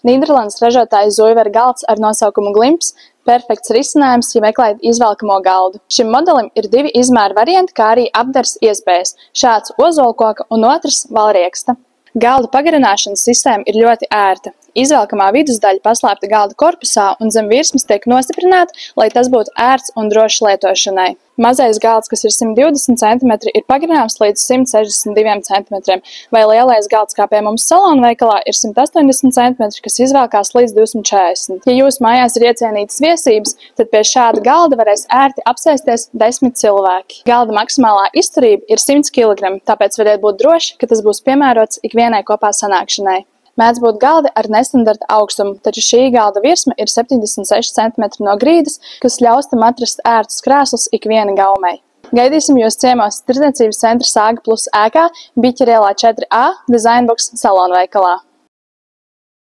Nīderlandes ražotāja Zuiver galds ar nosaukumu Glimps perfekts risinājums, ja meklējat izvelkamo galdu. Šim modelim ir 2 izmēru varianti, kā arī apdars iespējas. Šāds ozolkoka un otrs valrieksta. Galda pagarināšanas sistēma ir ļoti ērta. Izvelkamā vidusdaļa paslēpta galda korpusā un zem virsmas tiek nostiprināta, lai tas būtu ērts un drošs lietošanai. Mazais galds, kas ir 120 cm, ir pagarināms līdz 162 cm, vai lielais galds, kā pie mums salonu veikalā, ir 180 cm, kas izvelkās līdz 240. Ja jūs mājās ir iecienītas viesības, tad pie šāda galda varēs ērti apsēsties 10 cilvēki. Galda maksimālā izturība ir 100 kg, tāpēc variet būt droši, ka tas būs piemērots ikvienai kopā sanākšanai. Mēdz būt galdi ar nestandarta augstumu, taču šī galda virsma ir 76 cm no grīdas, kas ļaus tam atrast ērtus krēslus ikviena gaumei. Gaidīsim jūs ciemos Tirdzniecības centra Sāga Plus ēkā, Biķerielā 4A, Designbox salonveikalā.